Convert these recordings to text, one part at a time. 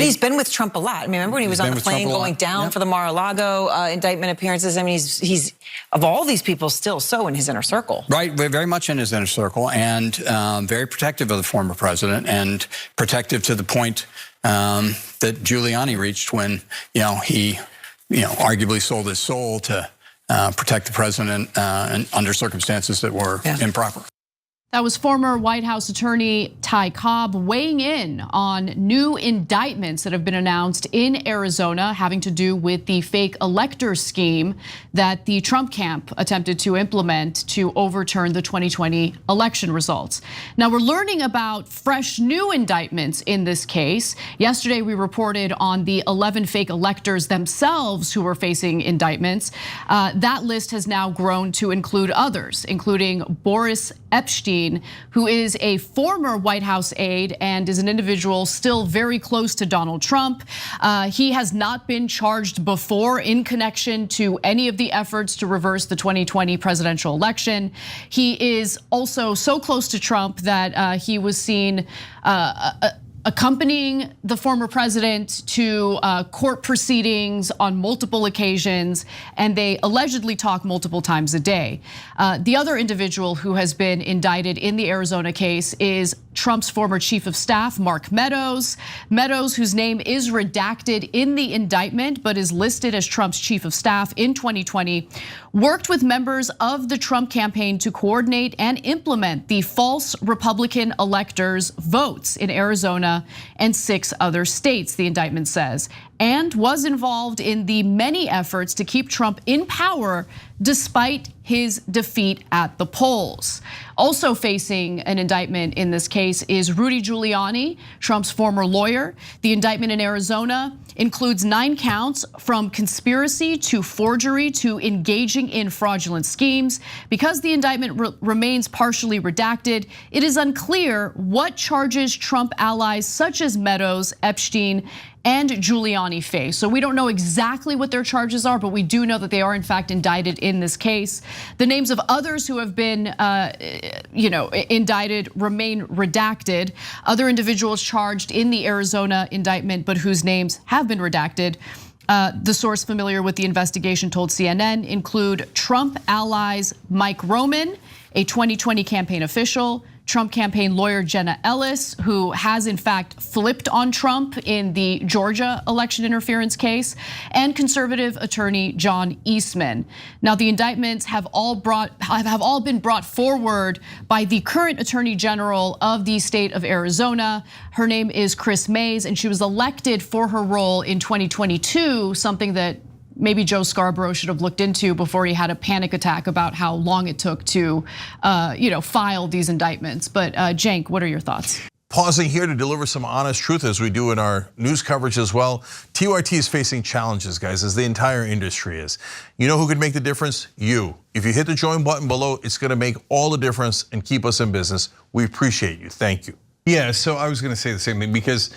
But he's been with Trump a lot. I mean, remember when he was on the plane going down for the Mar-a-Lago indictment appearances? I mean, he's of all these people still so in his inner circle. Right, very much in his inner circle, and very protective of the former president, and protective to the point that Giuliani reached when he arguably sold his soul to protect the president and under circumstances that were improper. That was former White House attorney Ty Cobb weighing in on new indictments that have been announced in Arizona having to do with the fake elector scheme that the Trump camp attempted to implement to overturn the 2020 election results. Now we're learning about fresh new indictments in this case. Yesterday we reported on the 11 fake electors themselves who were facing indictments. That list has now grown to include others, including Boris Epshteyn, who is a former White House aide and is an individual still very close to Donald Trump. He has not been charged before in connection to any of the efforts to reverse the 2020 presidential election. He is also so close to Trump that he was seen accompanying the former president to court proceedings on multiple occasions, and they allegedly talk multiple times a day. The other individual who has been indicted in the Arizona case is Trump's former chief of staff, Mark Meadows. Meadows, whose name is redacted in the indictment, but is listed as Trump's chief of staff in 2020, worked with members of the Trump campaign to coordinate and implement the false Republican electors' votes in Arizona and 6 other states, the indictment says, and was involved in the many efforts to keep Trump in power despite his defeat at the polls. Also facing an indictment in this case is Rudy Giuliani, Trump's former lawyer. The indictment in Arizona includes 9 counts from conspiracy to forgery to engaging in fraudulent schemes. Because the indictment remains partially redacted, it is unclear what charges Trump allies such as Meadows, Epshteyn, and Giuliani face. So we don't know exactly what their charges are, but we do know that they are in fact indicted in this case. The names of others who have been indicted remain redacted. Other individuals charged in the Arizona indictment, but whose names have been redacted. The source familiar with the investigation told CNN include Trump allies Mike Roman, a 2020 campaign official, Trump campaign lawyer Jenna Ellis, who has in fact flipped on Trump in the Georgia election interference case, and conservative attorney John Eastman. Now the indictments have all been brought forward by the current attorney general of the state of Arizona. Her name is Chris Mays, and she was elected for her role in 2022, something that maybe Joe Scarborough should have looked into before he had a panic attack about how long it took to file these indictments. But Cenk, what are your thoughts? Pausing here to deliver some honest truth as we do in our news coverage as well. TYT is facing challenges, guys, as the entire industry is. You know who could make the difference? You. If you hit the join button below, it's gonna make all the difference and keep us in business. We appreciate you, thank you. Yeah, so I was gonna say the same thing because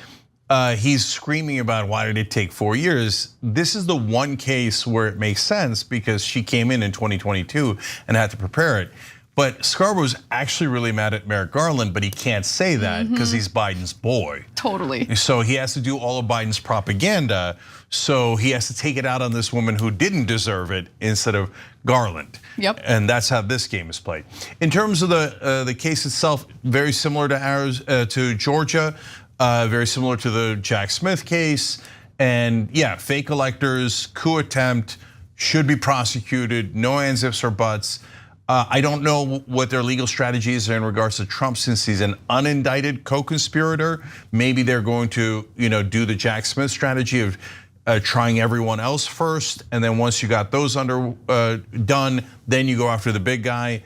he's screaming about why did it take 4 years. This is the one case where it makes sense because she came in 2022 and had to prepare it. But Scarborough's actually really mad at Merrick Garland, but he can't say that because he's Biden's boy. Totally. So he has to do all of Biden's propaganda. So he has to take it out on this woman who didn't deserve it instead of Garland. Yep. And that's how this game is played. In terms of the case itself, very similar to Georgia. Very similar to the Jack Smith case. And yeah, fake electors, coup attempt, should be prosecuted, no ands, ifs, or buts. I don't know what their legal strategies are in regards to Trump since he's an unindicted co-conspirator. Maybe they're going to do the Jack Smith strategy of trying everyone else first. And then once you got those done, then you go after the big guy.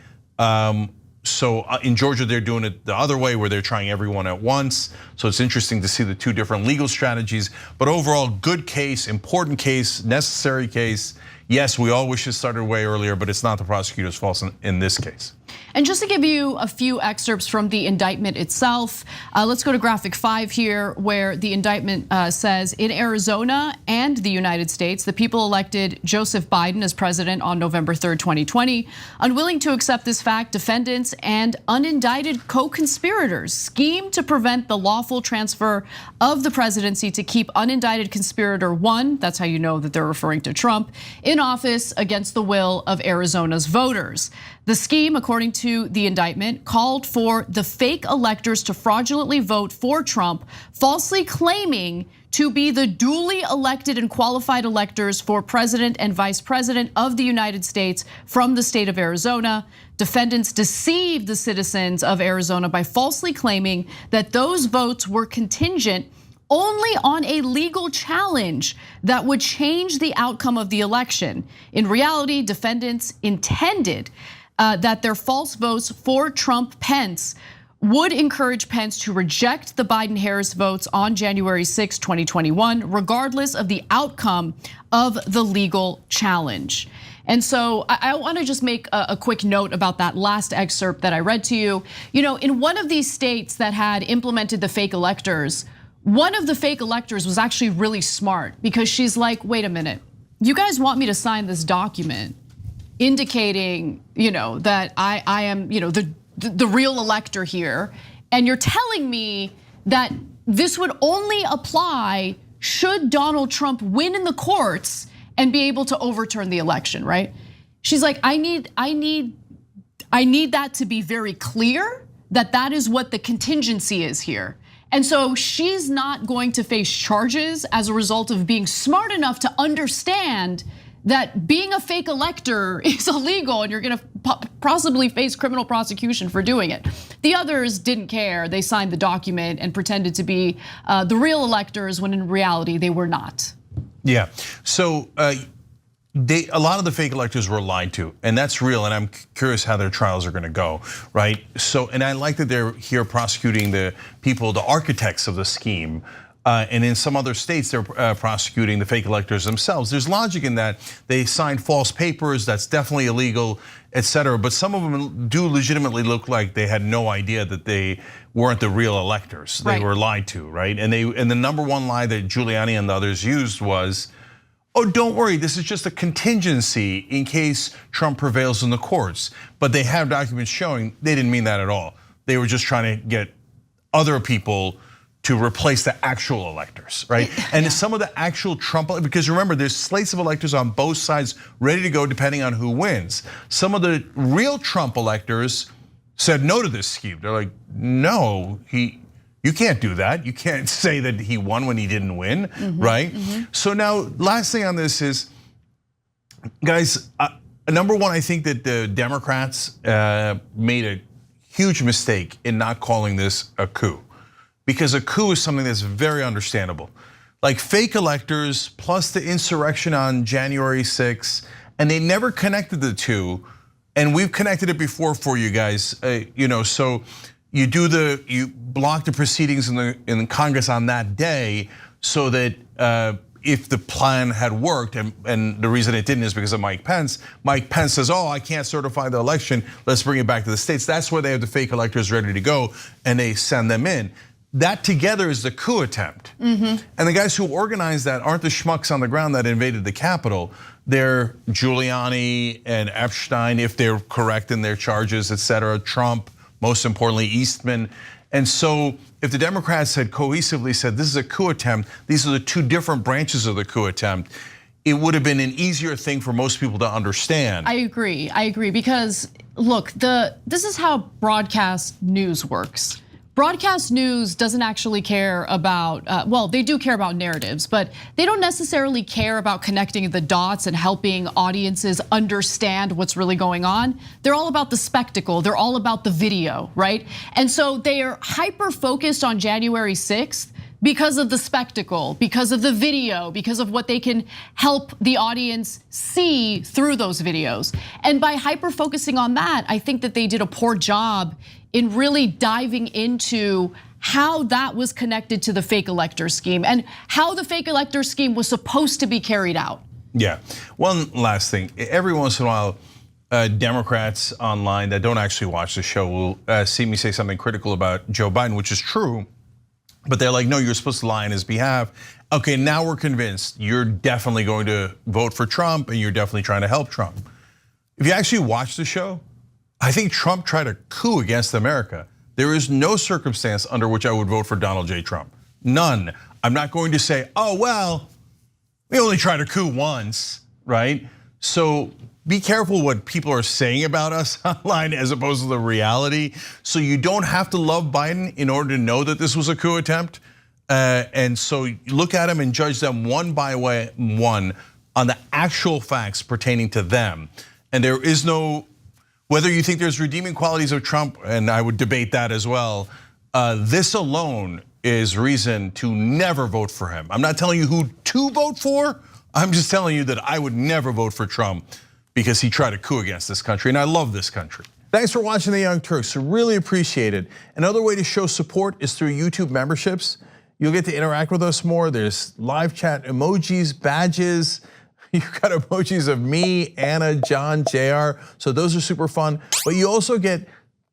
So in Georgia, they're doing it the other way where they're trying everyone at once. So it's interesting to see the 2 different legal strategies. But overall, good case, important case, necessary case. Yes, we all wish it started way earlier, but it's not the prosecutor's fault in this case. And just to give you a few excerpts from the indictment itself, let's go to graphic 5 here, where the indictment says, in Arizona and the United States, the people elected Joseph Biden as president on November 3rd, 2020. Unwilling to accept this fact, defendants and unindicted co-conspirators schemed to prevent the lawful transfer of the presidency to keep unindicted conspirator 1, that's how you know that they're referring to Trump, in office against the will of Arizona's voters. The scheme, according to the indictment, called for the fake electors to fraudulently vote for Trump, falsely claiming to be the duly elected and qualified electors for president and vice president of the United States from the state of Arizona. Defendants deceived the citizens of Arizona by falsely claiming that those votes were contingent only on a legal challenge that would change the outcome of the election. In reality, defendants intended that their false votes for Trump-Pence would encourage Pence to reject the Biden-Harris votes on January 6, 2021, regardless of the outcome of the legal challenge. And so I want to just make a quick note about that last excerpt that I read to you. You know, in one of these states that had implemented the fake electors, one of the fake electors was actually really smart, because she's like, wait a minute, you guys want me to sign this document indicating, that I am, the real elector here, and you're telling me that this would only apply should Donald Trump win in the courts and be able to overturn the election, right? She's like, I need that to be very clear that that is what the contingency is here. And so she's not going to face charges as a result of being smart enough to understand that being a fake elector is illegal and you're gonna possibly face criminal prosecution for doing it. The others didn't care. They signed the document and pretended to be the real electors when in reality they were not. Yeah, so a lot of the fake electors were lied to, and that's real, and I'm curious how their trials are gonna go, right? So, and I like that they're here prosecuting the people, the architects of the scheme. And in some other states, they're prosecuting the fake electors themselves. There's logic in that. They signed false papers, that's definitely illegal, et cetera. But some of them do legitimately look like they had no idea that they weren't the real electors. They were lied to, right? And the number one lie that Giuliani and the others used was, oh, don't worry, this is just a contingency in case Trump prevails in the courts. But they have documents showing they didn't mean that at all. They were just trying to get other people to replace the actual electors, right? And some of the actual Trump, because remember, there's slates of electors on both sides ready to go depending on who wins. Some of the real Trump electors said no to this scheme. They're like, no, you can't do that. You can't say that he won when he didn't win, right? So now, last thing on this is, guys, number one, I think that the Democrats made a huge mistake in not calling this a coup. Because a coup is something that's very understandable. Like fake electors plus the insurrection on January 6th, and they never connected the two. And we've connected it before for you guys, so you block the proceedings in Congress on that day so that if the plan had worked, and the reason it didn't is because of Mike Pence. Mike Pence says, oh, I can't certify the election, let's bring it back to the states. That's where they have the fake electors ready to go, and they send them in. That together is the coup attempt. And the guys who organized that aren't the schmucks on the ground that invaded the Capitol. They're Giuliani and Epshteyn, if they're correct in their charges, et cetera. Trump, most importantly, Eastman. And so if the Democrats had cohesively said, this is a coup attempt, these are the two different branches of the coup attempt, it would have been an easier thing for most people to understand. I agree, because look, this is how broadcast news works. Broadcast news doesn't actually care about, well, they do care about narratives, but they don't necessarily care about connecting the dots and helping audiences understand what's really going on. They're all about the spectacle. They're all about the video, right? And so they are hyper focused on January 6th because of the spectacle, because of the video, because of what they can help the audience see through those videos. And by hyper focusing on that, I think that they did a poor job in really diving into how that was connected to the fake elector scheme and how the fake elector scheme was supposed to be carried out. Yeah, one last thing. Every once in a while, Democrats online that don't actually watch the show will see me say something critical about Joe Biden, which is true. But they're like, no, you're supposed to lie on his behalf. Okay, now we're convinced you're definitely going to vote for Trump and you're definitely trying to help Trump. If you actually watch the show, I think Trump tried a coup against America. There is no circumstance under which I would vote for Donald J. Trump. None. I'm not going to say, oh, well, we only tried a coup once, right? So be careful what people are saying about us online as opposed to the reality. So you don't have to love Biden in order to know that this was a coup attempt. And so look at them and judge them one by one on the actual facts pertaining to them. And there is no, whether you think there's redeeming qualities of Trump, and I would debate that as well, this alone is reason to never vote for him. I'm not telling you who to vote for. I'm just telling you that I would never vote for Trump because he tried a coup against this country, and I love this country. Thanks for watching The Young Turks, really appreciate it. Another way to show support is through YouTube memberships. You'll get to interact with us more. There's live chat emojis, badges. You've got emojis of me, Anna, John, JR. So those are super fun. But you also get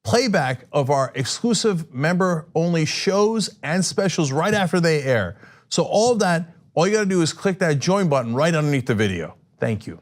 playback of our exclusive member-only shows and specials right after they air. So all of that, all you gotta do is click that join button right underneath the video. Thank you.